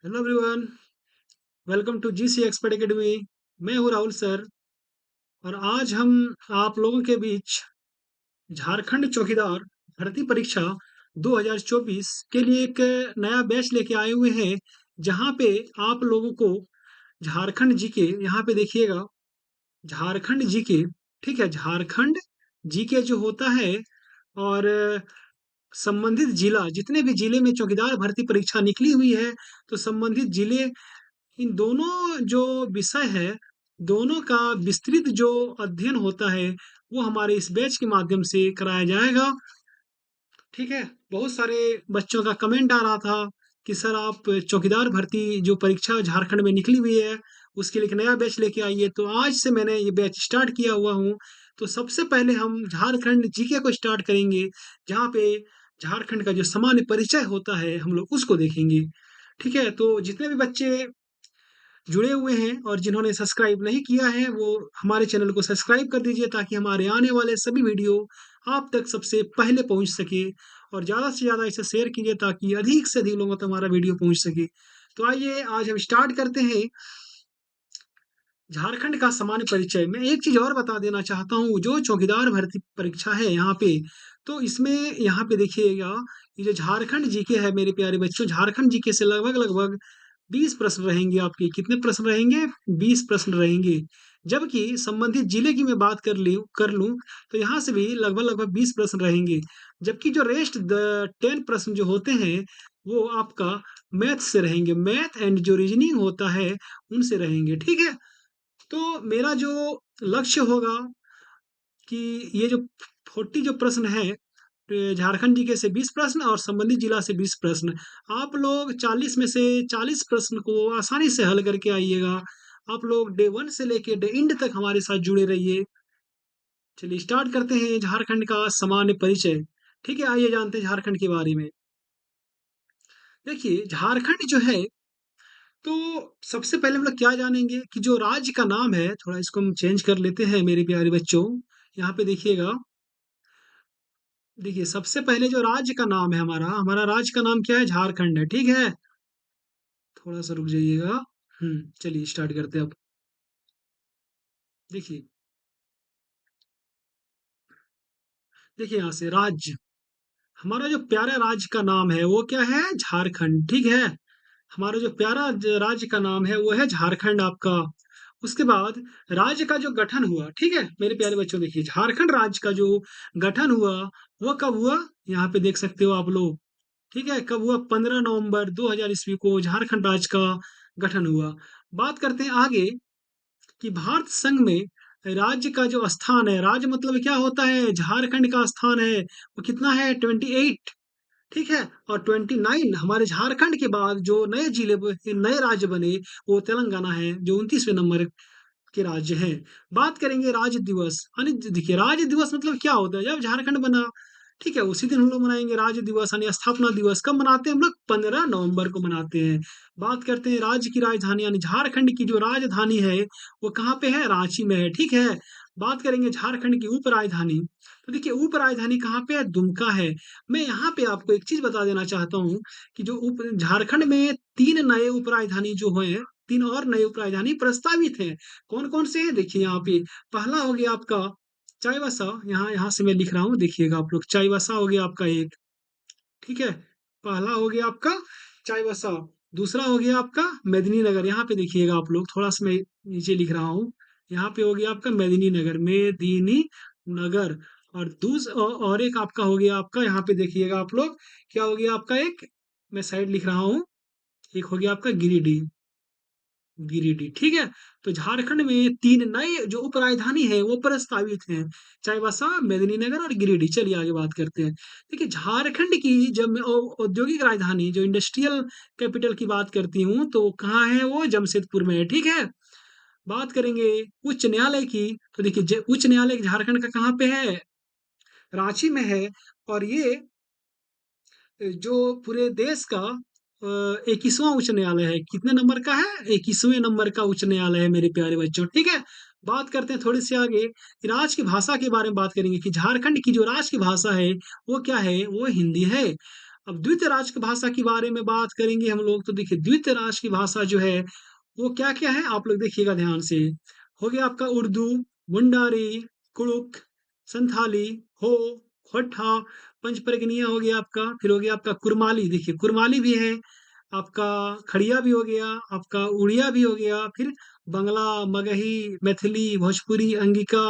Hello everyone. Welcome to GC expert academy. मैं हूं Rahul sir. और आज हम आप लोगों के बीच झारखंड चौकीदार भर्ती परीक्षा 2024 के लिए एक नया बैच लेके आए हुए हैं, जहां पे आप लोगों को झारखंड जीके, यहाँ पे देखिएगा, झारखंड जीके, ठीक है, झारखंड जीके जो होता है, और संबंधित जिला, जितने भी जिले में चौकीदार भर्ती परीक्षा निकली हुई है, तो संबंधित जिले, इन दोनों जो विषय है, दोनों का विस्तृत जो अध्ययन होता है, वो हमारे इस बैच के माध्यम से कराया जाएगा। ठीक है। बहुत सारे बच्चों का कमेंट आ रहा था कि सर आप चौकीदार भर्ती जो परीक्षा झारखंड में निकली हुई है, उसके लिए एक नया बैच लेके आइए। तो आज से मैंने ये बैच स्टार्ट किया हुआ हूँ। तो सबसे पहले हम झारखंड जीके को स्टार्ट करेंगे, जहाँ पे झारखंड का जो सामान्य परिचय होता है हम लोग उसको देखेंगे। ठीक है। तो जितने भी बच्चे जुड़े हुए हैं और जिन्होंने सब्सक्राइब नहीं किया है, वो हमारे चैनल को सब्सक्राइब कर दीजिए, ताकि हमारे आने वाले सभी वीडियो आप तक सबसे पहले पहुंच सके। और ज़्यादा से ज़्यादा इसे शेयर कीजिए, ताकि अधिक से अधिक लोगों तक हमारा वीडियो पहुंच सके। तो आइए आज हम स्टार्ट करते हैं झारखंड का सामान्य परिचय। मैं एक चीज और बता देना चाहता हूँ, जो चौकीदार भर्ती परीक्षा है यहाँ पे, तो इसमें यहाँ पे देखिएगा, ये जो झारखंड जीके है मेरे प्यारे बच्चों, झारखंड जीके से लगभग लगभग 20 प्रश्न रहेंगे आपके। कितने प्रश्न रहेंगे? 20 प्रश्न रहेंगे। जबकि संबंधित जिले की मैं बात कर लूं, तो यहाँ से भी लगभग लगभग 20 प्रश्न रहेंगे। जबकि जो रेस्ट 10 प्रश्न जो होते हैं, वो आपका मैथ से रहेंगे, मैथ एंड जो रीजनिंग होता है उनसे रहेंगे। ठीक है। तो मेरा जो लक्ष्य होगा कि ये जो 40 जो प्रश्न है, झारखंड जीके से 20 प्रश्न और संबंधित जिला से 20 प्रश्न, आप लोग 40 में से 40 प्रश्न को आसानी से हल करके आइएगा। आप लोग डे 1 से लेके डे एंड तक हमारे साथ जुड़े रहिए। चलिए स्टार्ट करते हैं झारखंड का सामान्य परिचय। ठीक है, आइए जानते हैं झारखंड के बारे में। देखिए झारखंड जो है, तो सबसे पहले हम लोग क्या जानेंगे कि जो राज्य का नाम है, थोड़ा इसको हम चेंज कर लेते हैं मेरे प्यारे बच्चों। यहाँ पे देखिएगा, देखिए सबसे पहले जो राज्य का नाम है, हमारा हमारा राज्य का नाम क्या है? झारखंड है। ठीक है। थोड़ा सा रुक जाइएगा। चलिए स्टार्ट करते हैं अब। देखिए, देखिए यहाँ से राज्य, हमारा जो प्यारा राज्य का नाम है वो क्या है? झारखंड। ठीक है। हमारा जो प्यारा राज्य का नाम है वो है झारखंड आपका। उसके बाद राज्य का जो गठन हुआ, ठीक है मेरे प्यारे बच्चों, देखिए झारखंड राज्य का जो गठन हुआ, वो कब हुआ? यहाँ पे देख सकते हो आप लोग। ठीक है, कब हुआ? 15 नवंबर 2000 ईस्वी को झारखंड राज्य का गठन हुआ। बात करते हैं आगे कि भारत संघ में राज्य का जो स्थान है, राज्य मतलब क्या होता है? झारखंड का स्थान है, वो कितना है? 28। ठीक है। और 29 हमारे झारखंड के बाद जो नए जिले नए राज्य बने, वो तेलंगाना है, जो 29वें नंबर के राज्य हैं। बात करेंगे राज्य दिवस, यानी देखिए राज्य दिवस मतलब क्या होता है? जब झारखंड बना, ठीक है, उसी दिन हम लोग मनाएंगे राज्य दिवस, यानी स्थापना दिवस। कब मनाते हैं हम लोग? 15 नवंबर को मनाते हैं। बात करते हैं राज्य की राजधानी, यानी झारखंड की जो राजधानी है वो कहाँ पे है? रांची में है। ठीक है। बात करेंगे झारखंड की उप राजधानी, तो देखिए उप राजधानी कहाँ पे है? दुमका है। मैं यहाँ पे आपको एक चीज बता देना चाहता हूँ कि जो उप झारखंड में तीन नए उप राजधानी जो हैं, तीन और नए उप राजधानी प्रस्तावित हैं। कौन कौन से हैं? देखिए यहाँ पे पहला हो गया आपका चाईबासा, यहाँ यहाँ से मैं लिख रहा हूँ, देखिएगा आप लोग, चाईबासा हो गया आपका एक। ठीक है। पहला हो गया आपका चाईबासा। दूसरा हो गया आपका मेदिनीनगर, यहाँ पे देखिएगा आप लोग, थोड़ा सा मैं नीचे लिख रहा हूँ। यहाँ पे हो गया आपका मेदिनीनगर, मेदिनी नगर। और और एक आपका हो गया आपका, यहाँ पे देखिएगा आप लोग, क्या हो गया आपका एक, मैं साइड लिख रहा हूँ, एक हो गया आपका गिरिडीह। गिरिडीह। ठीक है। तो झारखंड में तीन नए जो उप राजधानी है वो प्रस्तावित हैं, चाईबासा, मेदिनीनगर और गिरिडीह। चलिए आगे बात करते हैं। देखिए झारखंड की जब मैं औद्योगिक राजधानी, जो इंडस्ट्रियल कैपिटल की बात करती हूँ, तो कहाँ है वो? जमशेदपुर में है। ठीक है। बात करेंगे उच्च न्यायालय की, तो देखिए उच्च न्यायालय झारखंड का कहाँ पे है? रांची में है। और ये जो पूरे देश का 21वां उच्च न्यायालय है। कितने नंबर का है? 21वें नंबर का उच्च न्यायालय है मेरे प्यारे बच्चों। ठीक है। बात करते हैं थोड़ी सी आगे, राज की भाषा के बारे में बात करेंगे कि झारखंड की जो राज की भाषा है वो क्या है? वो हिंदी है। अब द्वितीय राष्ट्र भाषा के बारे में बात करेंगे हम लोग, तो देखिए द्वितीय राष्ट्र की भाषा जो है वो क्या क्या है, आप लोग देखिएगा ध्यान से। हो गया आपका उर्दू, मुंडारी, कुड़ुक, संथाली, हो, खोटा, पंचपरगनिया हो गया आपका, फिर हो गया आपका कुरमाली, देखिए कुरमाली भी है आपका, खड़िया भी हो गया आपका, उड़िया भी हो गया, फिर बंगला, मगही, मैथिली, भोजपुरी, अंगिका,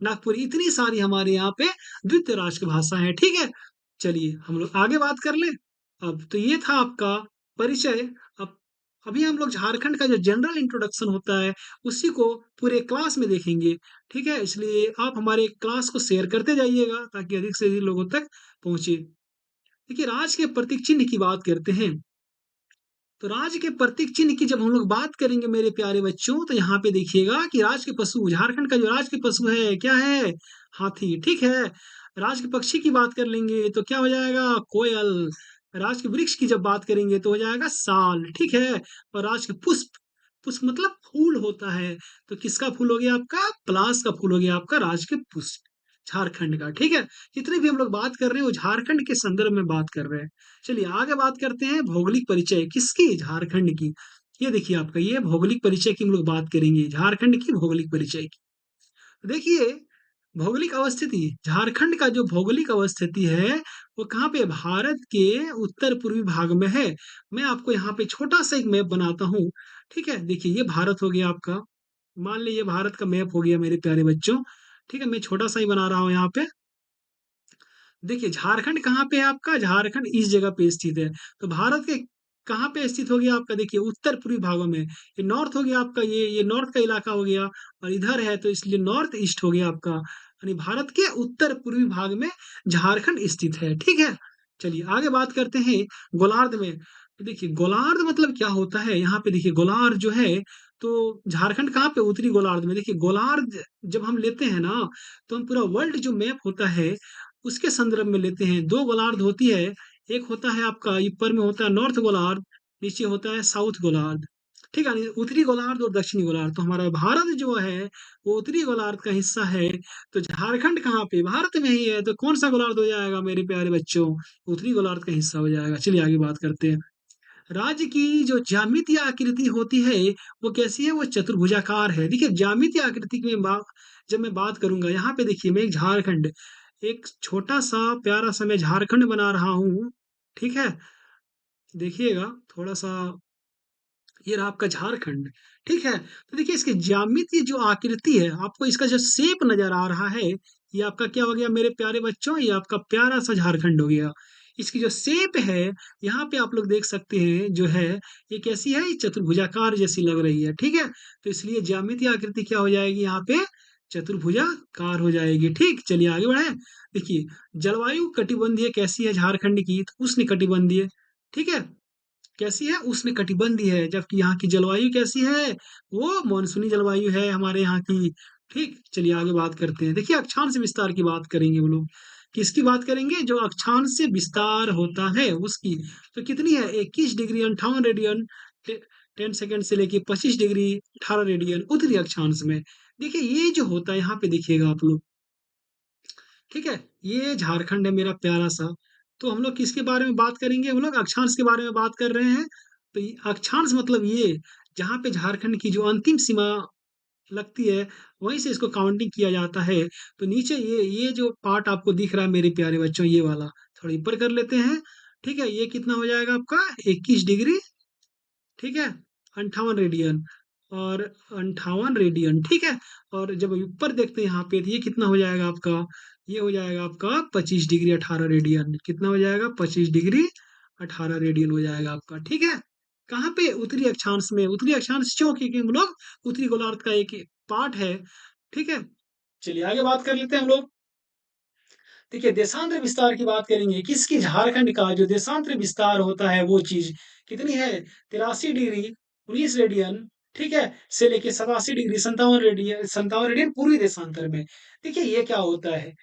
नागपुरी, इतनी सारी हमारे यहाँ पे द्वितीय राष्ट्र भाषा है। ठीक है, चलिए हम लोग आगे बात कर ले। अब तो ये था आपका परिचय। अब अभी हम लोग झारखंड का जो जनरल इंट्रोडक्शन होता है उसी को पूरे क्लास में देखेंगे। ठीक है, इसलिए आप हमारे क्लास को शेयर करते जाइएगा ताकि अधिक से अधिक लोगों तक पहुंचे। देखिए राज के प्रतीक चिन्ह की बात करते हैं, तो राज के प्रतीक चिन्ह की जब हम लोग बात करेंगे मेरे प्यारे बच्चों, तो यहाँ पे देखिएगा कि राज के पशु, झारखंड का जो राज के पशु है क्या है, हाथी। ठीक है, राज के पक्षी की बात कर लेंगे तो क्या हो जाएगा, कोयल। राज के वृक्ष की जब बात करेंगे तो हो जाएगा साल। ठीक है, और राज के पुष्प, पुष्प मतलब फूल होता है, तो किसका फूल हो गया आपका, पलाश का फूल हो गया आपका राज के पुष्प, झारखंड का। ठीक है, जितने भी हम लोग बात कर रहे हैं वो झारखंड के संदर्भ में बात कर रहे हैं। चलिए आगे बात करते हैं भौगोलिक परिचय किसकी, झारखंड की। ये देखिए आपका, ये भौगोलिक परिचय की हम लोग बात करेंगे, झारखंड की भौगोलिक परिचय की। देखिए भौगोलिक अवस्थिति, झारखंड का जो भौगोलिक अवस्थिति है वो कहाँ पे, भारत के उत्तर पूर्वी भाग में है। मैं आपको यहाँ पे छोटा सा एक मैप बनाता हूँ। ठीक है, देखिए ये भारत हो गया आपका, मान लीजिए भारत का मैप हो गया मेरे प्यारे बच्चों। ठीक है, मैं छोटा सा ही बना रहा हूँ यहाँ पे। देखिए झारखंड कहाँ पे है आपका, झारखंड इस जगह पे स्थित है। तो भारत के कहाँ पे स्थित हो गया आपका, देखिए उत्तर पूर्वी भागों में। ये नॉर्थ हो गया आपका, ये नॉर्थ का इलाका हो गया, और इधर है तो इसलिए नॉर्थ ईस्ट हो गया आपका, यानी भारत के उत्तर पूर्वी भाग में झारखंड स्थित है। ठीक है, चलिए आगे बात करते हैं गोलार्ध में। तो देखिए गोलार्ध मतलब क्या होता है, यहाँ पे देखिए गोलार्ध जो है, तो झारखंड कहाँ पे, उत्तरी गोलार्ध में। देखिए गोलार्ध जब हम लेते हैं ना, तो हम पूरा वर्ल्ड जो मैप होता है उसके संदर्भ में लेते हैं। दो गोलार्ध होती है, एक होता है आपका ऊपर में होता है नॉर्थ गोलार्ध, नीचे होता है साउथ गोलार्ध। ठीक है, उत्तरी गोलार्ध और दक्षिणी गोलार्ध। तो हमारा भारत जो है वो उत्तरी गोलार्ध का हिस्सा है। तो झारखंड कहाँ पे, भारत में ही है, तो कौन सा गोलार्ध हो जाएगा मेरे प्यारे बच्चों, उत्तरी गोलार्ध का हिस्सा हो जाएगा। चलिए आगे बात करते हैं। राज्य की जो ज्यामितीय आकृति होती है वो कैसी है, वो चतुर्भुजाकार है। देखिए ज्यामितीय आकृति की जब मैं बात करूंगा, यहाँ पे देखिए मैं एक झारखंड, एक छोटा सा प्यारा सा मैं झारखंड बना रहा हूँ। ठीक है, देखिएगा थोड़ा सा, ये रहा आपका झारखंड। ठीक है, तो देखिए इसकी ज्यामितीय जो आकृति है, आपको इसका जो शेप नजर आ रहा है, ये आपका क्या हो गया मेरे प्यारे बच्चों, ये आपका प्यारा सा झारखंड हो गया। इसकी जो शेप है यहाँ पे आप लोग देख सकते हैं जो है, ये कैसी है, ये चतुर्भुजाकार जैसी लग रही है। ठीक है, तो इसलिए ज्यामितीय आकृति क्या हो जाएगी यहाँ पे, चतुर्भुजाकार हो जाएगी। ठीक, चलिए आगे बढ़े। देखिए जलवायु कटिबंधीय कैसी है झारखंड की, तो उष्ण कटिबंधीय। ठीक है, कैसी है, उष्ण कटिबंधीय है, जबकि यहाँ की जलवायु कैसी है, वो मानसूनी जलवायु है हमारे यहाँ की। ठीक, चलिए आगे बात करते हैं। देखिए अक्षांश विस्तार की बात करेंगे हम लोग, किसकी बात करेंगे, जो अक्षांश से विस्तार होता है उसकी। तो कितनी है, 21 डिग्री 58 रेडियन, 10 सेकंड से लेके 25 डिग्री 18 रेडियन उत्तरी अक्षांश में। देखिए ये जो होता है यहाँ पे देखिएगा आप लोग। ठीक है, ये झारखंड है मेरा प्यारा सा। तो हम लोग किसके बारे में बात करेंगे, हम लोग अक्षांश के बारे में बात कर रहे हैं। तो अक्षांश मतलब ये, जहाँ पे झारखंड की जो अंतिम सीमा लगती है वहीं से इसको काउंटिंग किया जाता है। तो नीचे ये जो पार्ट आपको दिख रहा है मेरे प्यारे बच्चों, ये वाला थोड़ा ऊपर कर लेते हैं। ठीक है, ये कितना हो जाएगा आपका, 21 डिग्री, ठीक है, 58 रेडियन, और 58 रेडियन। ठीक है, और जब ऊपर देखते हैं यहाँ पे, तो ये कितना हो जाएगा आपका, ये हो जाएगा आपका 25 डिग्री 18 रेडियन। कितना हो जाएगा, 25 डिग्री 18 रेडियन हो जाएगा आपका। ठीक है, कहाँ पे, उत्तरी अक्षांश में। उत्तरी अक्षांश क्यों, क्योंकि हम लोग उत्तरी गोलार्ध का एक पार्ट है। ठीक है, चलिए आगे बात कर लेते हैं हम लोग। देखिए देशांतर विस्तार की बात करेंगे, किसकी, झारखंड का जो देशांतर विस्तार होता है वो चीज कितनी है, 83 डिग्री 19 रेडियन। ठीक है, से लेके 87 डिग्री 57 रेडियन पूर्वी देशांतर में। देखिए ये क्या होता है।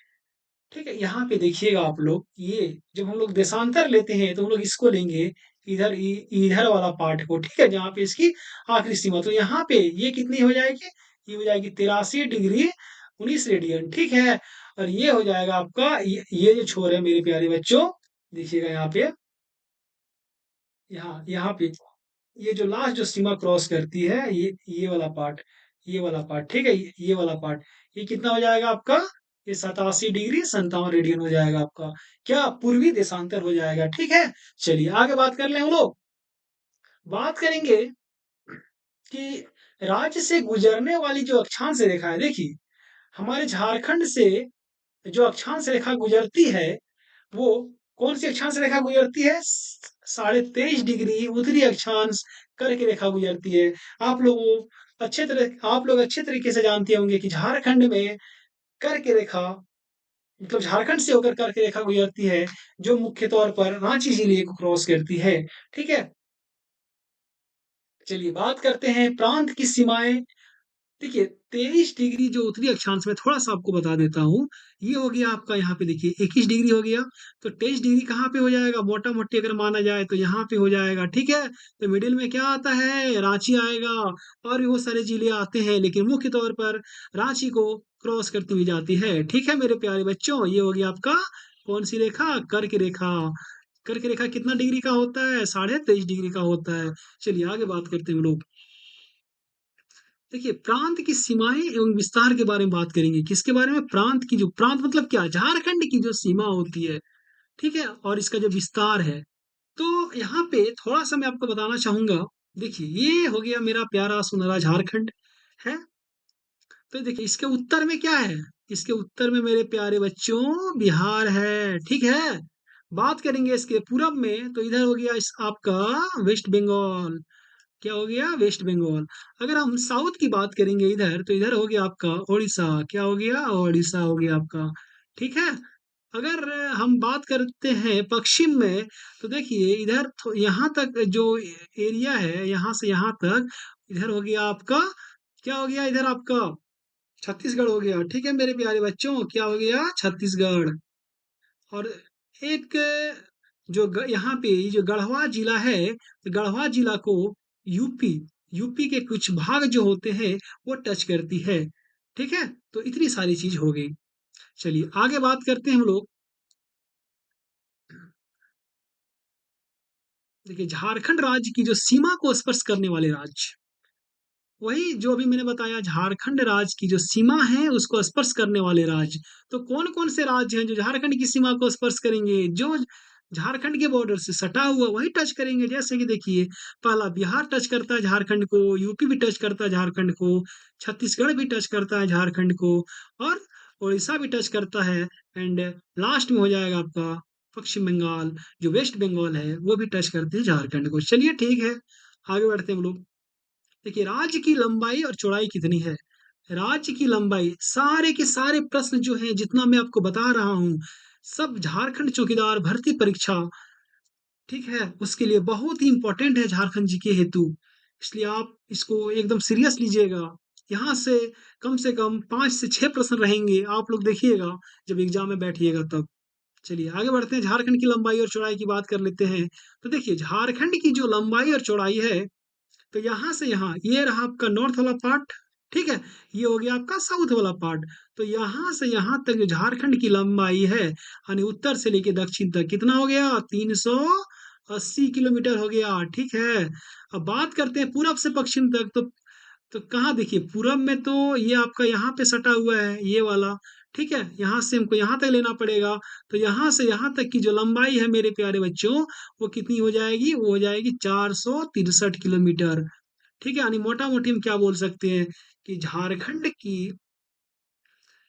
ठीक है, यहाँ पे देखिएगा आप लोग, ये जब हम लोग देशांतर लेते हैं तो हम लोग इसको लेंगे, इधर वाला पार्ट को। ठीक है, जहाँ पे इसकी आखिरी सीमा, तो यहाँ पे ये कितनी हो जाएगी, ये हो जाएगी 83 डिग्री 19 रेडियन। ठीक है, और ये हो जाएगा आपका, ये जो छोर है मेरे प्यारे बच्चों, देखिएगा यहाँ पे, यहाँ यहाँ पे ये जो लास्ट जो सीमा क्रॉस करती है, ये वाला पार्ट, ये वाला पार्ट, ठीक है, ये वाला पार्ट, ये कितना हो जाएगा आपका? ये 87 डिग्री 57 रेडियन हो जाएगा आपका। क्या? पूर्वी देशांतर हो जाएगा, ठीक है। चलिए आगे बात कर लें हम लोग। बात करेंगे कि राज्य से गुजरने वाली जो अक्षांश रेखा है, देखिए हमारे झारखंड से जो अक्षांश रेखा गुजरती है, वो कौन सी अक्षांश रेखा गुजरती है? 23.5 डिग्री उत्तरी अक्षांश कर्क रेखा गुजरती है। आप लोग अच्छे तरीके से जानते होंगे कि झारखंड में कर्क रेखा, मतलब झारखंड से होकर कर्क रेखा गुजरती है, जो मुख्य तौर पर रांची जिले को क्रॉस करती है, ठीक है। चलिए बात करते हैं प्रांत की सीमाएं। देखिए 23 डिग्री जो उत्तरी अक्षांश में, थोड़ा सा आपको बता देता हूँ, ये हो गया आपका, यहाँ पे देखिए 21 डिग्री हो गया। तो 23 डिग्री कहाँ पे हो जाएगा? मोटा मोटी अगर माना जाए तो यहाँ पे हो जाएगा, ठीक है। तो मिडिल में क्या आता है? रांची आएगा। और भी बहुत सारे जिले आते हैं, लेकिन मुख्य तौर पर रांची को क्रॉस करती हुई जाती है, ठीक है मेरे प्यारे बच्चों। ये हो गया आपका कौन सी रेखा? कर्क रेखा। कर्क रेखा कितना डिग्री का होता है? 23.5 डिग्री का होता है। चलिए आगे बात करते हैं हम लोग। देखिए प्रांत की सीमाएं एवं विस्तार के बारे में बात करेंगे। किसके बारे में? प्रांत की। जो प्रांत मतलब क्या? झारखंड की जो सीमा होती है, ठीक है, और इसका जो विस्तार है। तो यहाँ पे थोड़ा सा मैं आपको बताना चाहूंगा। देखिए ये हो गया मेरा प्यारा सुनहरा झारखंड है। तो देखिए इसके उत्तर में क्या है? इसके उत्तर में मेरे प्यारे बच्चों बिहार है, ठीक है। बात करेंगे इसके पूरब में, तो इधर हो गया इस आपका वेस्ट बंगाल। क्या हो गया? वेस्ट बंगाल। अगर हम साउथ की बात करेंगे इधर, तो इधर हो गया आपका उड़ीसा। क्या हो गया? उड़ीसा हो गया आपका, ठीक है। अगर हम बात करते हैं पश्चिम में, तो देखिए इधर यहाँ तक जो एरिया है, यहाँ से यहाँ तक, इधर हो गया आपका, क्या हो गया इधर आपका? छत्तीसगढ़ हो गया, ठीक है मेरे प्यारे बच्चों। क्या हो गया? छत्तीसगढ़। और एक यहाँ पे ये जो गढ़वा जिला है, तो गढ़वा जिला को यूपी यूपी के कुछ भाग जो होते हैं वो टच करती है, ठीक है। तो इतनी सारी चीज हो गई। चलिए आगे बात करते हैं हम लोग। देखिए झारखंड राज्य की जो सीमा को स्पर्श करने वाले राज्य, वही जो अभी मैंने बताया, झारखंड राज्य की जो सीमा है उसको स्पर्श करने वाले राज्य। तो कौन कौन से राज्य हैं जो झारखंड की सीमा को स्पर्श करेंगे? जो झारखंड के बॉर्डर से सटा हुआ वही टच करेंगे। जैसे कि देखिए, पहला बिहार टच करता है झारखंड को, यूपी भी टच करता है झारखंड को, छत्तीसगढ़ भी टच करता है झारखंड को, और उड़ीसा भी टच करता है। एंड लास्ट में हो जाएगा आपका पश्चिम बंगाल, जो वेस्ट बंगाल है वो भी टच करते हैं झारखंड को। चलिए ठीक है, आगे बढ़ते हैं हम लोग। देखिए राज्य की लंबाई और चौड़ाई कितनी है? राज्य की लंबाई, सारे के सारे प्रश्न जो हैं जितना मैं आपको बता रहा हूँ, सब झारखंड चौकीदार भर्ती परीक्षा, ठीक है, उसके लिए बहुत ही इंपॉर्टेंट है झारखंड जी के हेतु। इसलिए आप इसको एकदम सीरियस लीजिएगा। यहाँ से कम 5 से 6 प्रश्न रहेंगे, आप लोग देखिएगा जब एग्जाम में बैठिएगा तब। चलिए आगे बढ़ते हैं, झारखंड की लंबाई और चौड़ाई की बात कर लेते हैं। तो देखिए झारखंड की जो लंबाई और चौड़ाई है, तो यहाँ से यहाँ ये रहा आपका नॉर्थ वाला पार्ट, ठीक है, ये हो गया आपका साउथ वाला पार्ट। तो यहाँ से यहाँ तक जो झारखंड की लंबाई है, यानी उत्तर से लेके दक्षिण तक, कितना हो गया? 380 किलोमीटर हो गया, ठीक है। अब बात करते हैं पूरब से पश्चिम तक। तो कहाँ? देखिए पूरब में तो ये आपका यहाँ पे सटा हुआ है, ये वाला, ठीक है। यहाँ से हमको यहाँ तक लेना पड़ेगा। तो यहाँ से यहाँ तक की जो लंबाई है मेरे प्यारे बच्चों, वो कितनी हो जाएगी? वो हो जाएगी 463 किलोमीटर, ठीक है। यानी मोटा मोटी हम क्या बोल सकते हैं कि झारखंड की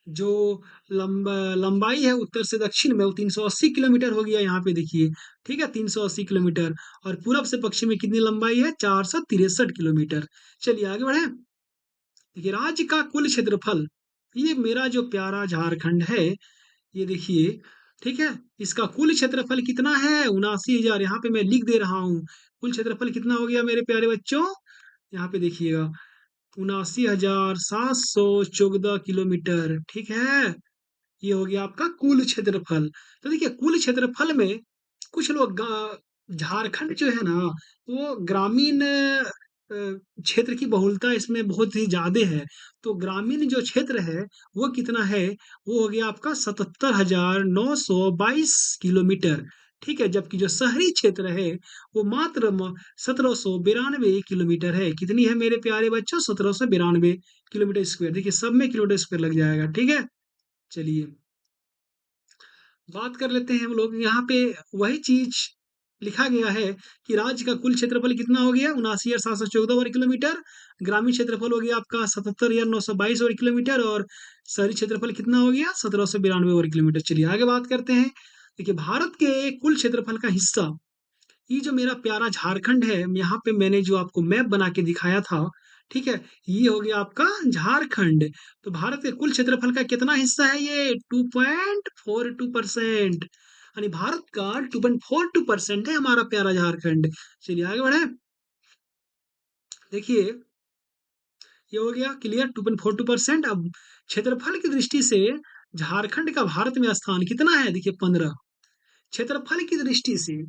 जो लंबाई है उत्तर से दक्षिण में, वो 380 किलोमीटर हो गया यहाँ पे देखिए, ठीक है, 380 किलोमीटर। और पूरब से पश्चिम में कितनी लंबाई है? 463 किलोमीटर। चलिए आगे बढ़े। देखिए राज्य का कुल क्षेत्रफल, ये मेरा जो प्यारा झारखंड है, ये देखिए, ठीक है, इसका कुल क्षेत्रफल कितना है? 79,000। यहाँ पे मैं लिख दे रहा हूँ, कुल क्षेत्रफल कितना हो गया मेरे प्यारे बच्चों? यहाँ पे देखिएगा, 79,714 किलोमीटर, ठीक है। ये हो गया आपका कुल क्षेत्रफल। तो देखिए कुल क्षेत्रफल में कुछ लोग झारखंड जो है ना, वो ग्रामीण क्षेत्र की बहुलता इसमें बहुत ही ज्यादा है। तो ग्रामीण जो क्षेत्र है वो कितना है? वो हो गया आपका 77,922 किलोमीटर। ठीक है, जबकि जो शहरी क्षेत्र है वो मात्र 1792 किलोमीटर है। कितनी है मेरे प्यारे बच्चों? 1792 किलोमीटर स्क्वायर। देखिए सब में किलोमीटर स्क्वायर लग जाएगा। ठीक है, चलिए बात कर लेते हैं हम लोग। यहाँ पे वही चीज लिखा गया है कि राज्य का कुल क्षेत्रफल कितना हो गया? 79,714 वर्ग किलोमीटर। ग्रामीण क्षेत्रफल हो गया आपका 77,922 वर्ग किलोमीटर। और शहरी क्षेत्रफल कितना हो गया? 1792 वर्ग किलोमीटर। चलिए आगे बात करते हैं। देखिए भारत के कुल क्षेत्रफल का हिस्सा, ये जो मेरा प्यारा झारखंड है, यहाँ पे मैंने जो आपको मैप बना के दिखाया था, ठीक है, ये हो गया आपका झारखंड। तो भारत के कुल क्षेत्रफल का कितना हिस्सा है? ये 2.42%। यानी भारत का 2.42% है हमारा प्यारा झारखंड। चलिए आगे बढ़े। देखिए ये हो गया क्लियर, 2.42%। अब क्षेत्रफल की दृष्टि से झारखंड का भारत में स्थान कितना है? देखिए 15। क्षेत्रफल की दृष्टि से,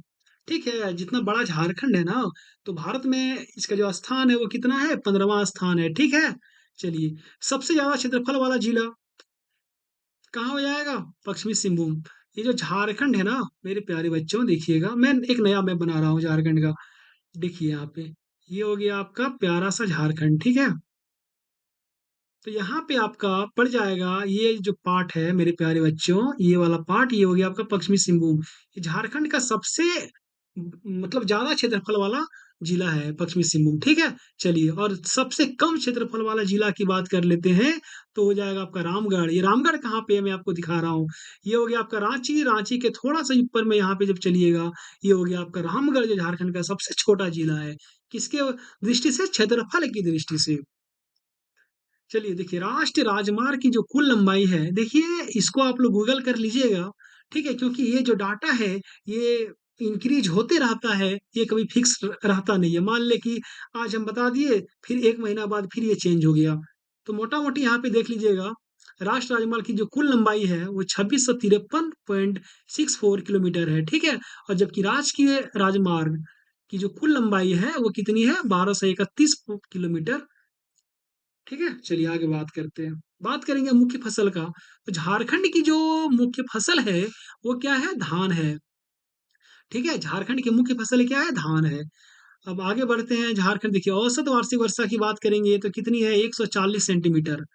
ठीक है, जितना बड़ा झारखंड है ना, तो भारत में इसका जो स्थान है वो कितना है? 15वां स्थान है। ठीक है, चलिए सबसे ज्यादा क्षेत्रफल वाला जिला कहाँ हो जाएगा? पश्चिमी सिंहभूम। ये जो झारखंड है ना मेरे प्यारे बच्चों, देखिएगा मैं एक नया मैप बना रहा हूँ झारखंड का। देखिए यहाँ पे ये हो गया आपका प्यारा सा झारखंड। ठीक है, तो यहाँ पे आपका पड़ जाएगा ये जो पार्ट है मेरे प्यारे बच्चों, ये वाला पार्ट, ये हो गया आपका पश्चिमी सिंहभूम। ये झारखंड का सबसे मतलब ज्यादा क्षेत्रफल वाला जिला है पश्चिमी सिंहभूम। ठीक है, चलिए और सबसे कम क्षेत्रफल वाला जिला की बात कर लेते हैं, तो हो जाएगा आपका रामगढ़। ये रामगढ़ कहाँ पे है मैं आपको दिखा रहा हूँ। ये हो गया आपका रांची। रांची के थोड़ा सा ऊपर में यहाँ पे जब चलिएगा, ये हो गया आपका रामगढ़, जो झारखंड का सबसे छोटा जिला है। किसके दृष्टि से? क्षेत्रफल की दृष्टि से। चलिए देखिए राष्ट्रीय राजमार्ग की जो कुल लंबाई है, देखिए इसको आप लोग गूगल कर लीजिएगा। ठीक है, क्योंकि ये जो डाटा है ये इंक्रीज होते रहता है, ये कभी फिक्स रहता नहीं है। मान ले कि आज हम बता दिए, फिर एक महीना बाद फिर ये चेंज हो गया। तो मोटा मोटी यहाँ पे देख लीजिएगा, राष्ट्रीय राजमार्ग की जो कुल लंबाई है वो 2653.64 किलोमीटर है। ठीक है, और जबकि राजकीय राजमार्ग की जो कुल लंबाई है वो कितनी है? 1231 किलोमीटर। ठीक है, चलिए आगे बात करते हैं। बात करेंगे मुख्य फसल का। तो झारखंड की जो मुख्य फसल है वो क्या है? धान है। ठीक है, झारखंड की मुख्य फसल क्या है? धान है। अब आगे बढ़ते हैं। झारखंड देखिए औसत वार्षिक वर्षा की बात करेंगे तो कितनी है? 140 सेंटीमीटर।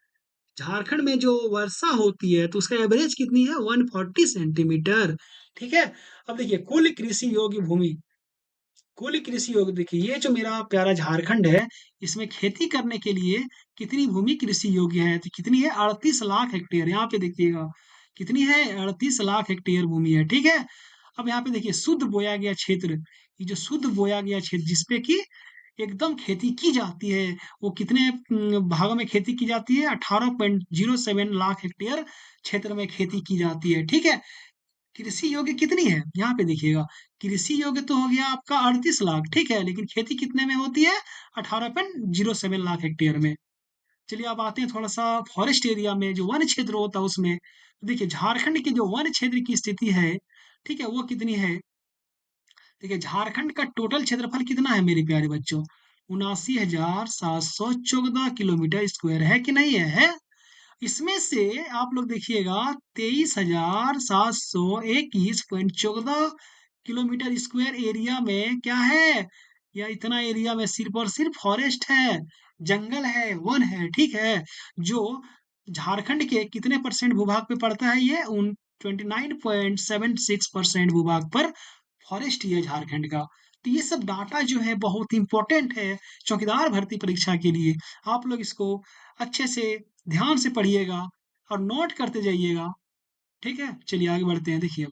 झारखंड में जो वर्षा होती है तो उसका एवरेज कितनी है? 140 सेंटीमीटर। ठीक है, अब देखिए कुल कृषि योग्य भूमि, कुल कृषि योग देखिए, ये जो मेरा प्यारा झारखंड है, इसमें खेती करने के लिए कितनी भूमि कृषि योग्य है? तो कितनी है? 38 लाख हेक्टेयर। यहाँ पे देखिएगा कितनी है? 38 लाख हेक्टेयर भूमि है। ठीक है, अब यहाँ पे देखिए शुद्ध बोया गया क्षेत्र, ये जो शुद्ध बोया गया क्षेत्र जिसपे कि एकदम खेती की जाती है, वो कितने भागों में खेती की जाती है? 18.07 लाख हेक्टेयर क्षेत्र में खेती की जाती है। ठीक है, कृषि योग्य कितनी है? यहाँ पे देखिएगा कृषि योग्य तो हो गया आपका 38 लाख। ठीक है, लेकिन खेती कितने में होती है? 18.07 लाख हेक्टेयर में। चलिए अब आते हैं थोड़ा सा फॉरेस्ट एरिया में, जो वन क्षेत्र होता है उसमें। तो देखिए झारखंड के जो वन क्षेत्र की स्थिति है, ठीक है, वो कितनी है? देखिए झारखंड का टोटल क्षेत्रफल कितना है मेरे प्यारे बच्चों? 79,714 किलोमीटर स्क्वायर है कि नहीं है? है। इसमें से आप लोग देखिएगा 23,721.14 किलोमीटर एरिया में क्या है? या इतना एरिया में सिर्फ और सिर्फ फॉरेस्ट है, जंगल है, वन है। ठीक है, जो झारखंड के कितने परसेंट भूभाग पे पड़ता है? ये उन 29.76% भूभाग पर फॉरेस्ट ही है झारखंड का। तो ये सब डाटा जो है बहुत इंपॉर्टेंट है चौकीदार भर्ती परीक्षा के लिए। आप लोग इसको अच्छे से ध्यान से पढ़िएगा और नोट करते जाइएगा। ठीक है, चलिए आगे बढ़ते हैं। देखिए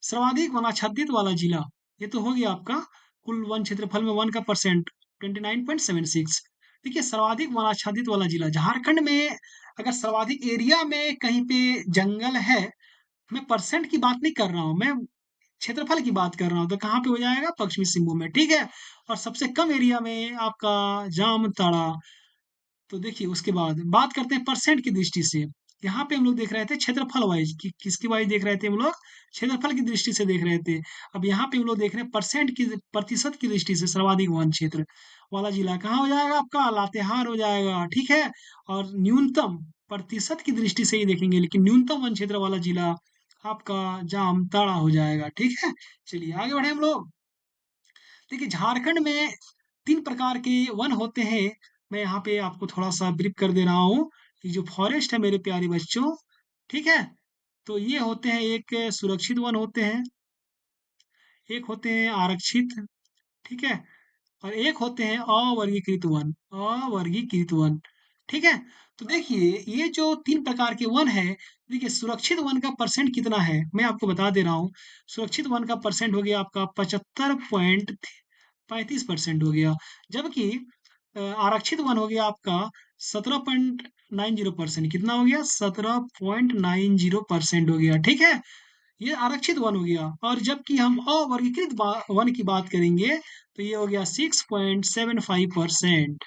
सर्वाधिक वनाच्छादित वाला जिला, ये तो हो गया आपका कुल वन क्षेत्रफल में वन का परसेंट 29.76। देखिए सर्वाधिक वनाच्छादित वाला जिला झारखंड में, अगर सर्वाधिक एरिया में कहीं पे जंगल है, मैं परसेंट की बात नहीं कर रहा हूँ, मैं क्षेत्रफल की बात कर रहा हूँ, तो कहाँ पे हो जाएगा? पश्चिमी सिंहभूम में। ठीक है, और सबसे कम एरिया में आपका जामताड़ा। तो देखिए उसके बाद बात करते हैं परसेंट की दृष्टि से। यहाँ पे हम लोग देख रहे थे क्षेत्रफल वाइज कि किसकी वाइज देख रहे थे हम लोग? क्षेत्रफल की दृष्टि से देख रहे थे। अब यहाँ पे हम लोग देख रहे हैं परसेंट की, प्रतिशत की दृष्टि से सर्वाधिक वन क्षेत्र वाला जिला कहाँ हो जाएगा? आपका लातेहार हो जाएगा। ठीक है, और न्यूनतम प्रतिशत की दृष्टि से ही देखेंगे, लेकिन न्यूनतम वन क्षेत्र वाला जिला आपका जाम ताड़ा हो जाएगा, ठीक है। चलिए आगे बढ़े हम लोग। देखिए झारखंड में 3 प्रकार के वन होते हैं। मैं यहाँ पे आपको थोड़ा-सा ब्रीफ कर दे रहा हूँ। ये जो फॉरेस्ट है मेरे प्यारे बच्चों, ठीक है? तो ये होते हैं, एक सुरक्षित वन होते हैं, एक होते हैं आरक्षित, ठीक है? और एक होते हैं अवर्गीकृत वन, अवर्गीकृत वन, ठीक है? तो देखिए ये जो 3 प्रकार के वन हैं, देखिए सुरक्षित वन का परसेंट कितना है, मैं आपको बता दे रहा हूँ। सुरक्षित वन का परसेंट हो गया आपका 75.35% हो गया, जबकि आरक्षित वन हो गया आपका 17.90%। कितना हो गया? 17.90% हो गया, ठीक है? ये आरक्षित वन हो गया। और जबकि हम अवर्गीकृत वन की बात करेंगे तो ये हो गया 6.75%।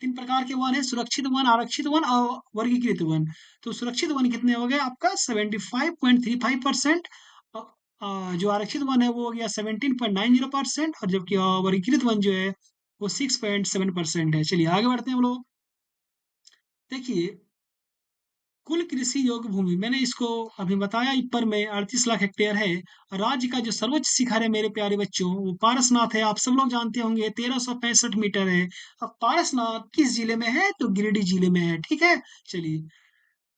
3 प्रकार के वन है, सुरक्षित वन, आरक्षित वन और वर्गीकृत वन। तो सुरक्षित वन कितने हो गए आपका 75.35%। जो आरक्षित वन है वो हो गया 17.90%, और जबकि वर्गीकृत वन जो है वो 6.7% है। चलिए आगे बढ़ते हैं हम लोग। देखिए कुल कृषि योग्य भूमि मैंने इसको अभी बताया ऊपर में 38 लाख हेक्टेयर है। राज्य का जो सर्वोच्च शिखर है मेरे प्यारे बच्चों वो पारसनाथ है, आप सब लोग जानते होंगे, 1365 मीटर है। अब पारसनाथ किस जिले में है? तो गिरिडीह जिले में है, ठीक है। चलिए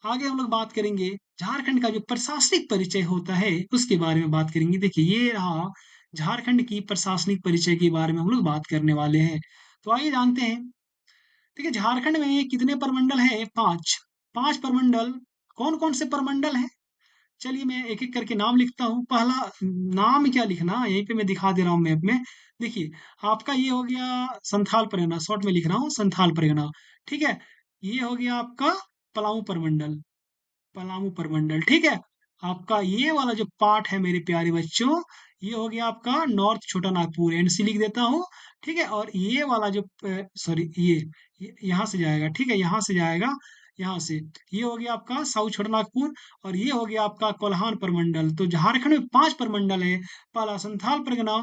आगे हम लोग बात करेंगे झारखंड का जो प्रशासनिक परिचय होता है उसके बारे में बात करेंगे। देखिए ये रहा झारखंड की प्रशासनिक परिचय के बारे में हम लोग बात करने वाले हैं। तो आइए जानते हैं। देखिए झारखंड में कितने प्रमंडल हैं? 5। 5 प्रमंडल। कौन-कौन से प्रमंडल हैं? चलिए मैं एक-एक करके नाम लिखता हूँ। पहला नाम क्या लिखना, यहीं पे मैं दिखा दे रहा हूँ मैप में। देखिए, आपका ये हो गया संथाल परगना, शॉर्ट में लिख रहा हूँ संथाल परगना, ठीक है? ये हो गया आपका पलामू प्रमंडल, पलामू प्रमंडल, ठीक है? आपका ये वाला जो पार्ट है मेरे प्यारे बच्चों, ये हो गया आपका नॉर्थ छोटा नागपुर, एनसी लिख देता हूँ, ठीक है? और ये वाला जो सॉरी ये यहाँ से जाएगा, ठीक है? यहाँ से जाएगा, यहाँ से। ये हो गया आपका साउथ छोटा नागपुर, और ये हो गया आपका कोल्हान प्रमंडल। तो झारखंड में 5 प्रमंडल हैं। पहला संथाल परगना,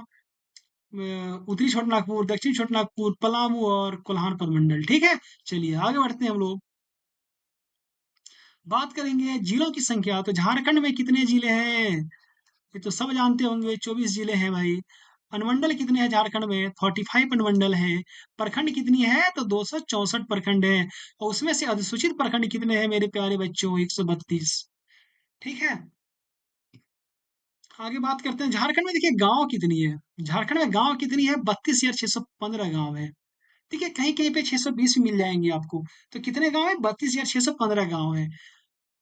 उत्तरी छोटा नागपुर, दक्षिण छोटा नागपुर, पलामू और कोल्हान प्रमंडल, ठीक है? चलिए आगे बढ़ते हैं हम लोग। बात करेंगे जिलों की संख्या, तो झारखंड में कितने जिले हैं? ये तो सब जानते होंगे, 24 जिले हैं भाई। अनुमंडल कितने हैं झारखंड में? 45 अनुमंडल हैं। प्रखंड कितनी है? तो 264 प्रखंड हैं। और उसमें से अधिसूचित प्रखंड कितने हैं मेरे प्यारे बच्चों? 132, ठीक है। आगे बात करते हैं झारखंड में। देखिए गांव कितनी है? झारखंड में गांव कितनी है? 32,615 गांव है। ठीक है, कहीं कहीं पे 620 भी मिल जाएंगे आपको। तो कितने गांव है? 32,615 गांव है।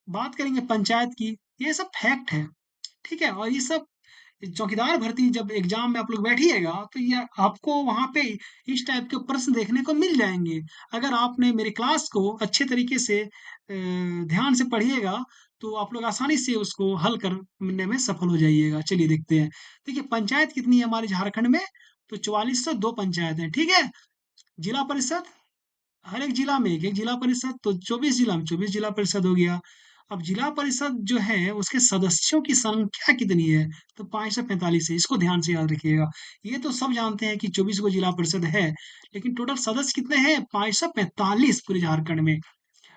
बात करेंगे पंचायत की, ये सब फैक्ट है, ठीक है। और ये सब चौकीदार भर्ती जब एग्जाम में आप लोग बैठिएगा तो ये आपको वहां पे इस टाइप के प्रश्न देखने को मिल जाएंगे। अगर आपने मेरे क्लास को अच्छे तरीके से ध्यान से पढ़िएगा तो आप लोग आसानी से उसको हल करने में सफल हो जाइएगा। चलिए देखते हैं। देखिए पंचायत कितनी है हमारे झारखंड में? तो 4402 पंचायत है, ठीक है। जिला परिषद, हर एक जिला में एक एक जिला परिषद, तो 24 जिला में 24 जिला परिषद हो गया। अब जिला परिषद जो है उसके सदस्यों की संख्या कितनी है? तो 545 है, इसको ध्यान से याद रखिएगा। ये तो सब जानते हैं कि 24 गो जिला परिषद है, लेकिन टोटल सदस्य कितने हैं? 545 पूरे झारखंड में।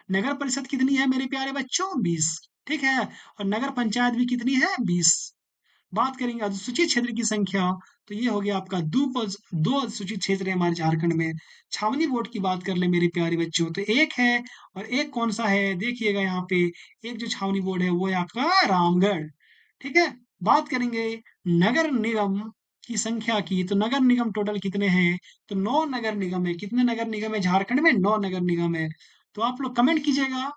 नगर परिषद कितनी है मेरे प्यारे बच्चों? 20, ठीक है। और नगर पंचायत भी कितनी है? 20। बात करेंगे अधिसूचित क्षेत्र की संख्या, तो ये हो गया आपका दो अधिसूचित क्षेत्र है हमारे झारखंड में। छावनी बोर्ड की बात कर ले मेरे प्यारे बच्चों, तो एक है, और एक कौन सा है देखिएगा यहाँ पे। एक जो छावनी बोर्ड है वो है आपका रामगढ़, ठीक है। बात करेंगे नगर निगम की संख्या की, तो नगर निगम टोटल कितने हैं? तो 9 नगर निगम है। कितने नगर निगम है झारखंड में? 9 नगर निगम है। तो आप लोग कमेंट कीजिएगा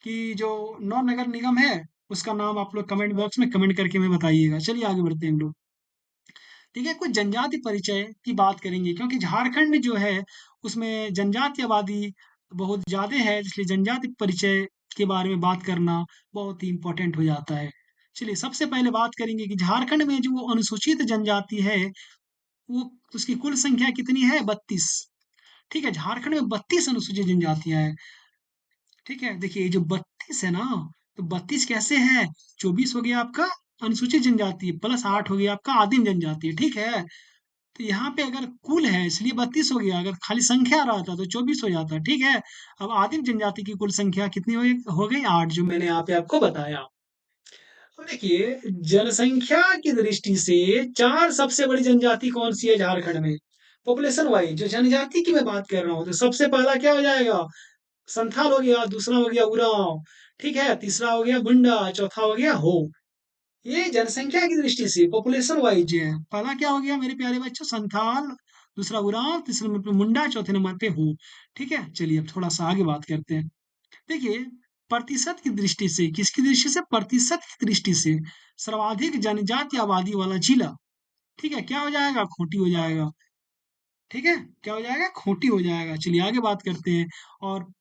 कि जो 9 नगर निगम है उसका नाम आप लोग कमेंट बॉक्स में कमेंट करके हमें बताइएगा। चलिए आगे बढ़ते हैं हम लोग। ठीक है, कुछ जनजाति परिचय की बात करेंगे, क्योंकि झारखंड जो है उसमें जनजाति आबादी बहुत ज्यादा है, इसलिए जनजाति परिचय के बारे में बात करना बहुत ही इंपॉर्टेंट हो जाता है। चलिए सबसे पहले बात करेंगे कि झारखंड में जो अनुसूचित जनजाति है वो उसकी कुल संख्या कितनी है? 32, ठीक है। झारखंड में 32 अनुसूचित जनजातियां हैं, ठीक है। देखिए ये जो 32 है ना, तो 32 कैसे है? 24 हो गया आपका अनुसूचित जनजाति प्लस 8 हो गया आपका आदिम जनजाति, ठीक है। तो यहाँ पे अगर कुल है इसलिए 32 हो गया, अगर खाली संख्या रहता तो 24 हो जाता, ठीक है। अब आदिम जनजाति की कुल संख्या कितनी हो गई? 8, जो मैंने यहाँ पे आपको बताया। तो देखिए, जनसंख्या की दृष्टि से चार सबसे बड़ी जनजाति कौन सी है झारखंड में? पॉपुलेशन वाइज जो जनजाति की मैं बात कर रहा हूँ, तो सबसे पहला क्या हो जाएगा? संथाल हो गया, दूसरा हो गया उरांव, ठीक है, तीसरा हो गया मुंडा, चौथा हो गया हो। ये जनसंख्या की दृष्टि से पॉपुलेशन वाइज है। पहला क्या हो गया मेरे प्यारे बच्चों? संथाल, दूसरा उरांव, तीसरे नंबर पे मुंडा, चौथे नंबर पे हो। ठीक है, चलिए अब थोड़ा सा आगे बात करते हैं। देखिए, प्रतिशत की दृष्टि से, किसकी दृष्टि से? प्रतिशत की दृष्टि से सर्वाधिक जनजाति आबादी वाला जिला, ठीक है, क्या हो जाएगा? खूंटी हो जाएगा। ठीक है, क्या हो जाएगा? खूंटी हो जाएगा। चलिए आगे बात करते हैं। और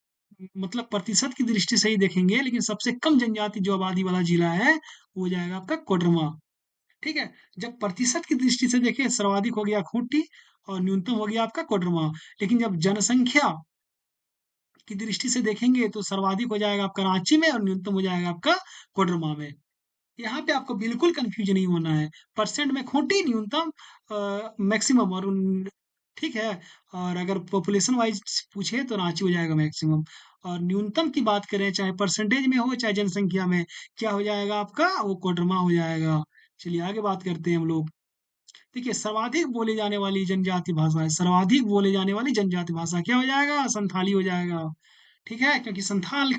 मतलब प्रतिशत की दृष्टि से ही देखेंगे, लेकिन सबसे कम जनजाति जो आबादी वाला जिला है वो हो जाएगा आपका कोडरमा। ठीक है, जब प्रतिशत की दृष्टि से देखें, सर्वाधिक हो गया खूंटी और न्यूनतम हो गया आपका कोडरमा। लेकिन जब जनसंख्या की दृष्टि से देखेंगे तो सर्वाधिक हो जाएगा आपका रांची में और न्यूनतम हो जाएगा आपका कोडरमा में। यहाँ पे आपको बिल्कुल कंफ्यूज नहीं होना है। परसेंट में खूंटी, न्यूनतम मैक्सिमम और ठीक है। और अगर पॉपुलेशन वाइज पूछे तो रांची हो जाएगा मैक्सिमम। और न्यूनतम की बात करें, चाहे परसेंटेज में हो चाहे जनसंख्या में, क्या हो जाएगा आपका? वो कोडरमा हो जाएगा। चलिए आगे बात करते हैं हम लोग। देखिए, सर्वाधिक बोली जाने वाली जनजाति भाषा है, सर्वाधिक बोले जाने वाली जनजाति भाषा क्या हो जाएगा? संथाली हो जाएगा। ठीक है, क्योंकि संथाल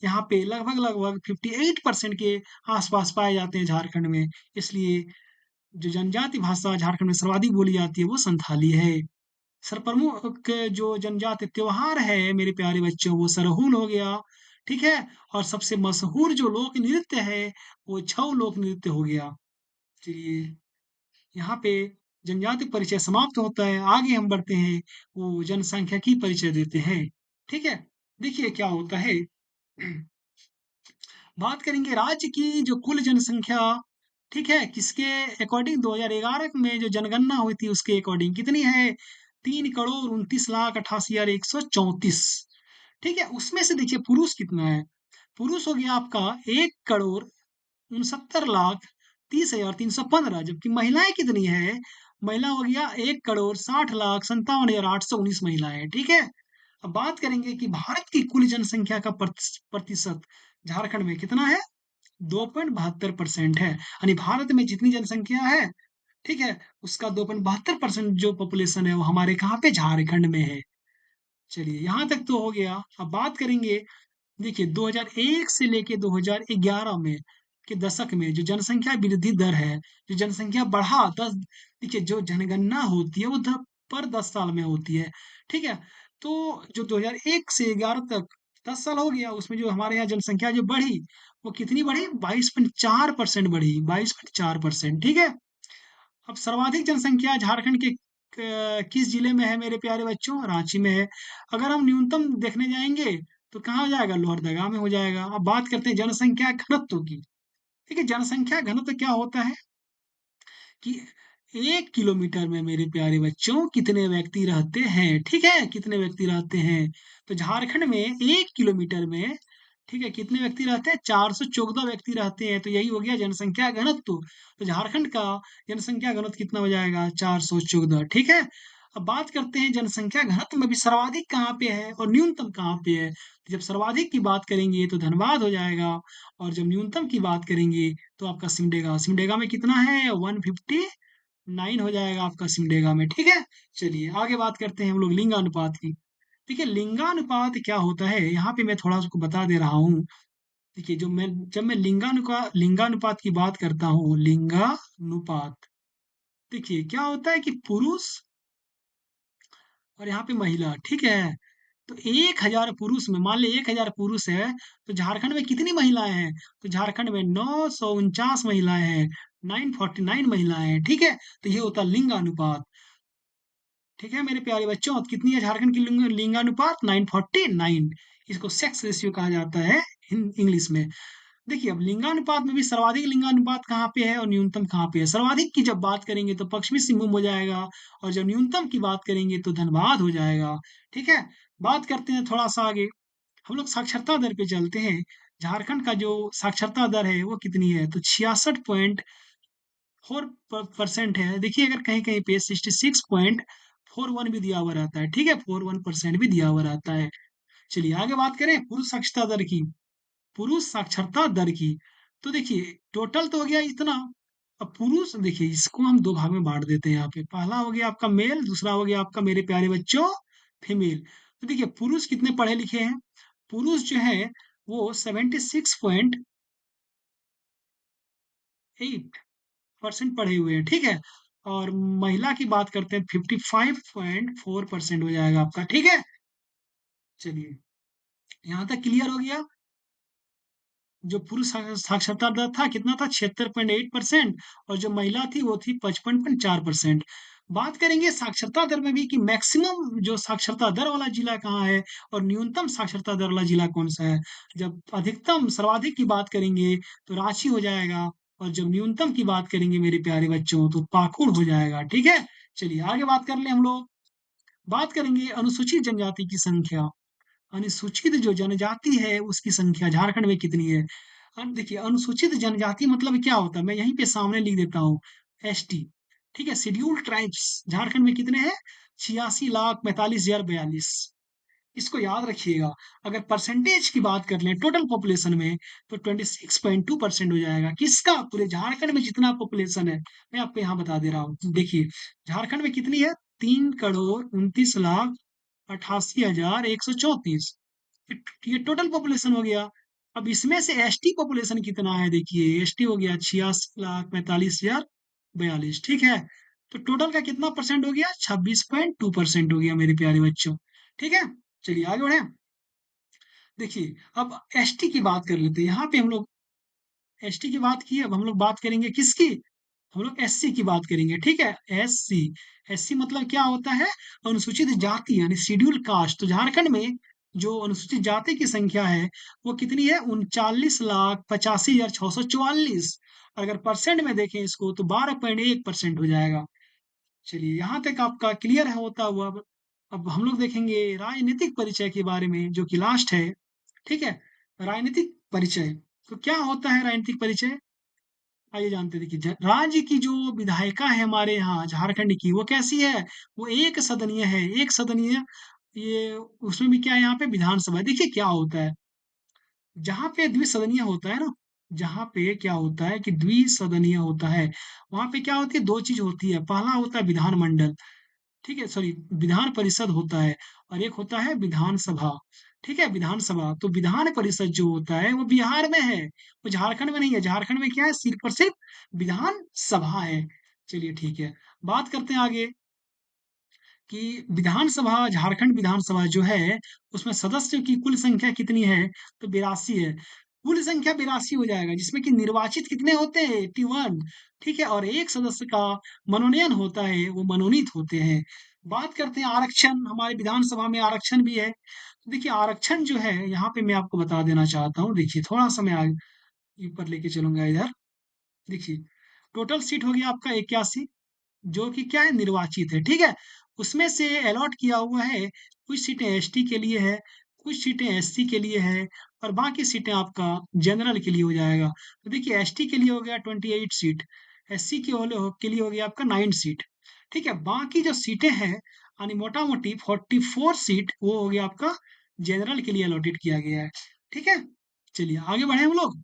यहाँ पे लगभग लगभग 58% के आसपास पाए जाते हैं झारखंड में। इसलिए जो जनजाति भाषा झारखंड में सर्वाधिक बोली जाती है वो संथाली है। सर्वप्रमुख जो जनजाति त्योहार है मेरे प्यारे बच्चों, वो सरहुल हो गया। ठीक है, और सबसे मशहूर जो लोक नृत्य है वो छऊ लोक नृत्य हो गया। चलिए, यहाँ पे जनजाति परिचय समाप्त होता है। आगे हम बढ़ते हैं, वो जनसंख्या की परिचय देते हैं। ठीक है, देखिए क्या होता है। बात करेंगे राज्य की जो कुल जनसंख्या, ठीक है, किसके अकॉर्डिंग? 2011 में जो जनगणना हुई थी उसके अकॉर्डिंग कितनी है? 3,29,88,134। ठीक है, उसमें से देखिए पुरुष कितना है? पुरुष हो गया आपका 1,69,30,315, जबकि महिलाएं कितनी है? महिला हो गया 1,60,57,819 महिलाएं। ठीक है, अब बात करेंगे कि भारत की कुल जनसंख्या का प्रतिशत झारखंड में कितना है? 2.72% है। यानी भारत में जितनी जनसंख्या है, ठीक है, उसका 2.72% जो पॉपुलेशन है वो हमारे कहाँ पे? झारखंड में है। चलिए यहाँ तक तो हो गया। अब बात करेंगे, देखिए 2001 से लेके 2011 में के दशक में जो जनसंख्या वृद्धि दर है, जो जनसंख्या बढ़ा 10, देखिए जो जनगणना होती है वो पर 10 साल में होती है। ठीक है, तो जो 2001 से 11 तक 10 साल हो गया, उसमें जो हमारे यहाँ जनसंख्या जो बढ़ी वो कितनी बढ़ी? 22.4% बढ़ी, 22.4%। ठीक है, अब सर्वाधिक जनसंख्या झारखंड के किस जिले में है मेरे प्यारे बच्चों? रांची में है। अगर हम न्यूनतम देखने जाएंगे तो कहाँ हो जाएगा? लोहरदगा में हो जाएगा। अब बात करते हैं जनसंख्या घनत्व की। ठीक है, जनसंख्या घनत्व क्या होता है कि 1 किलोमीटर में मेरे प्यारे बच्चों कितने व्यक्ति रहते हैं? ठीक है, कितने व्यक्ति रहते हैं? तो झारखंड में 1 किलोमीटर में, ठीक है, कितने व्यक्ति रहते हैं? 414 व्यक्ति रहते हैं। तो यही हो गया जनसंख्या घनत्व। तो झारखंड का जनसंख्या घनत्व कितना हो जाएगा? 414। ठीक है, अब बात करते हैं जनसंख्या घनत्व में भी सर्वाधिक कहाँ पे है और न्यूनतम कहाँ पे है। तो जब सर्वाधिक की बात करेंगे तो धनबाद हो जाएगा, और जब न्यूनतम की बात करेंगे तो आपका सिमडेगा। सिमडेगा में कितना है? 159 हो जाएगा आपका सिमडेगा में। ठीक है, चलिए आगे बात करते हैं हम लोग लिंगानुपात की। देखिए, लिंगानुपात क्या होता है यहाँ पे मैं थोड़ा उसको बता दे रहा हूँ। देखिए, जब मैं लिंगानुपात की बात करता हूँ, लिंगानुपात, देखिए क्या होता है कि पुरुष और यहाँ पे महिला, ठीक है। तो 1,000 पुरुष में, मान लीजिए 1,000 पुरुष है, तो झारखंड में कितनी महिलाएं हैं? तो झारखंड में 949 महिलाएं हैं, 949 महिलाएं हैं। ठीक है, तो ये होता है लिंगानुपात। ठीक है मेरे प्यारे बच्चों, अब कितनी है झारखंड की लिंगानुपात? 949। इसको सेक्स रेशियो कहा जाता है इंग्लिश में। देखिए, अब लिंगानुपात में भी सर्वाधिक लिंगानुपात कहाँ पे है और न्यूनतम कहाँ पे है? सर्वाधिक की जब बात करेंगे तो पश्चिमी सिंहभूम हो जाएगा, और जब न्यूनतम की बात करेंगे तो धनबाद हो जाएगा। ठीक है, बात करते हैं थोड़ा सा आगे, हम लोग साक्षरता दर पे चलते हैं। झारखंड का जो साक्षरता दर है वो कितनी है? तो 66.4% है। देखिए, अगर कहीं कहीं पे 66.41 भी दिया हुआ रहता है। ठीक है, 41% भी दिया हुआ रहता है। चलिए आगे बात करें पुरुष साक्षरता दर की। पुरुष साक्षरता दर की, तो देखिए टोटल तो हो गया इतना। अब पुरुष देखिए इसको हम दो भाग में बांट देते हैं यहाँ पे। पहला हो गया आपका मेल, दूसरा हो गया आपका मेरे प्यारे बच्चों फीमेल। तो देखिए पुरुष कितने पढ़े लिखे हैं? पुरुष जो है वो 76.8% पढ़े हुए हैं, ठीक है। और महिला की बात करते हैं 55.4% हो जाएगा आपका, ठीक है। चलिए यहाँ तक क्लियर हो गया। जो पुरुष साक्षरता दर था कितना था? 76.8%। और जो महिला थी वो थी 55.4%। बात करेंगे साक्षरता दर में भी कि मैक्सिमम जो साक्षरता दर वाला जिला कहाँ है और न्यूनतम साक्षरता दर वाला जिला कौन सा है। जब अधिकतम सर्वाधिक की बात करेंगे तो रांची हो जाएगा, और जब न्यूनतम की बात करेंगे मेरे प्यारे बच्चों तो पाकुड़ हो जाएगा, ठीक है। चलिए आगे बात कर ले हम लोग। बात करेंगे अनुसूचित जनजाति की संख्या। अनुसूचित जो जनजाति है उसकी संख्या झारखंड में कितनी है? अब देखिए अनुसूचित जनजाति मतलब क्या होता है, मैं यहीं पे सामने लिख देता हूँ। एसटी, ठीक है। शेड्यूल्ड ट्राइब्स झारखंड में कितने हैं? 86,45,042। इसको याद रखिएगा। अगर परसेंटेज की बात कर लें टोटल पॉपुलेशन में तो 26.2% हो जाएगा। किसका? पूरे झारखंड में जितना पॉपुलेशन है मैं आपको यहाँ बता दे रहा हूँ। देखिए झारखंड में कितनी है? 3,29,88,134। ये टोटल पॉपुलेशन हो गया। अब इसमें से एसटी पॉपुलेशन कितना है? देखिए एसटी हो गया 86,45,042, ठीक है। तो टोटल का कितना परसेंट हो गया? 26.2% हो गया मेरे प्यारे बच्चों, ठीक है। चलिए आगे बढ़े। देखिए अब एसटी की बात कर लेते हैं। यहाँ पे हम लोग एसटी की बात की, अब हम लोग बात करेंगे किसकी? हम लोग एससी की बात करेंगे, ठीक है। एससी, एससी मतलब क्या होता है? अनुसूचित जाति यानी शेड्यूल कास्ट। तो झारखंड में जो अनुसूचित जाति की संख्या है वो कितनी है? 39,85,644। अगर परसेंट में देखें इसको तो 12.1% हो जाएगा। चलिए यहाँ तक आपका क्लियर है होता हुआ। अब हम लोग देखेंगे राजनीतिक परिचय के बारे में जो कि लास्ट है, ठीक है। राजनीतिक परिचय, तो क्या होता है राजनीतिक परिचय? आइए जानते हैं। देखिए राज्य की जो विधायिका है हमारे यहाँ झारखंड की वो कैसी है? वो एक सदनीय है, एक सदनीय। ये उसमें भी क्या है यहाँ पे? विधानसभा। देखिए क्या होता है जहाँ पे द्विसदनीय होता है ना, जहाँ पे क्या होता है कि द्विसदनीय होता है वहां पे क्या होती है? दो चीज होती है। पहला होता है विधानमंडल, ठीक है, सॉरी विधान परिषद होता है, और एक होता है विधानसभा, ठीक है। विधानसभा तो विधान परिषद जो होता है वो बिहार में है, वो झारखंड में नहीं है। झारखंड में क्या है? सिर्फ और सिर्फ विधान सभा है। चलिए ठीक है, बात करते हैं आगे कि विधानसभा, झारखंड विधानसभा जो है उसमें सदस्यों की कुल संख्या कितनी है? तो 82 है। कुल संख्या 82 हो जाएगा, जिसमें कि निर्वाचित कितने होते हैं? 81, ठीक है। और एक सदस्य का मनोनयन होता है, वो मनोनीत होते हैं। बात करते हैं आरक्षण। हमारे विधानसभा में आरक्षण भी है। तो देखिए आरक्षण जो है यहाँ पे मैं आपको बता देना चाहता हूँ। देखिए थोड़ा सा मैं आगे ऊपर लेके चलूंगा इधर। देखिए टोटल सीट हो गया आपका 81, जो कि क्या है? निर्वाचित है, ठीक है। उसमें से अलॉट किया हुआ है, कुछ सीटें एसटी के लिए है, कुछ सीटें एससी के लिए है, और बाकी सीटें आपका जनरल के लिए हो जाएगा। तो देखिए एसटी के लिए हो गया 28 सीट, एससी के लिए हो गया आपका 9 सीट, ठीक है। बाकी जो सीटें हैं यानी मोटा मोटी 44 सीट वो हो गया आपका जनरल के लिए अलॉटेड किया गया है, ठीक है। चलिए आगे बढ़े हम लोग।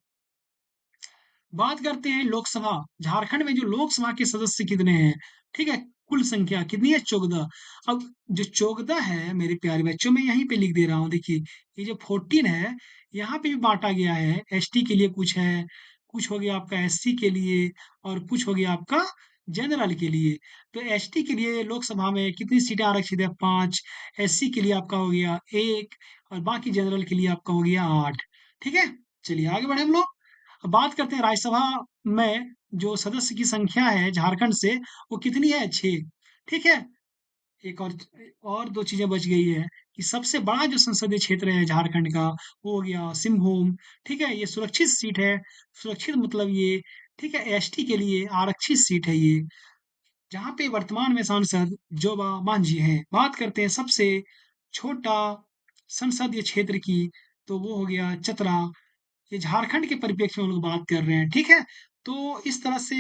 बात करते हैं लोकसभा। झारखंड में जो लोकसभा के सदस्य कितने हैं? ठीक है, कुल संख्या कितनी है? 14। अब जो 14 है मेरे प्यारे बच्चों में यहीं पे लिख दे रहा हूँ। देखिए ये जो 14 है यहाँ पे भी बांटा गया है। एसटी के लिए कुछ है, कुछ हो गया आपका एससी के लिए, और कुछ हो गया आपका जनरल के लिए। तो एसटी के लिए लोकसभा में कितनी सीटें आरक्षित है? 5। एससी के लिए आपका हो गया 1, और बाकी जनरल के लिए आपका हो गया 8, ठीक है। चलिए आगे बढ़े हम लोग। अब बात करते हैं राज्यसभा में जो सदस्य की संख्या है झारखंड से वो कितनी है? 6, ठीक है। एक और दो चीजें बच गई है कि सबसे बड़ा जो संसदीय क्षेत्र है झारखंड का वो हो गया सिंहभूम, ठीक है। ये सुरक्षित सीट है। सुरक्षित मतलब ये, ठीक है, एसटी के लिए आरक्षित सीट है ये, जहाँ पे वर्तमान में सांसद जोबा मांझी हैं। बात करते हैं सबसे छोटा संसदीय क्षेत्र की, तो वो हो गया चतरा। ये झारखंड के परिप्रेक्ष्य में हम लोग बात कर रहे हैं, ठीक है। तो इस तरह से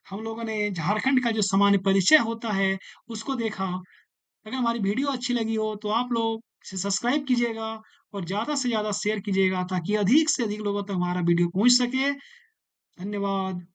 हम लोगों ने झारखंड का जो सामान्य परिचय होता है उसको देखा। अगर हमारी वीडियो अच्छी लगी हो तो आप लोग इसे सब्सक्राइब कीजिएगा और ज़्यादा से ज़्यादा शेयर कीजिएगा ताकि अधिक से अधिक लोगों तक हमारा वीडियो पहुँच सके। धन्यवाद।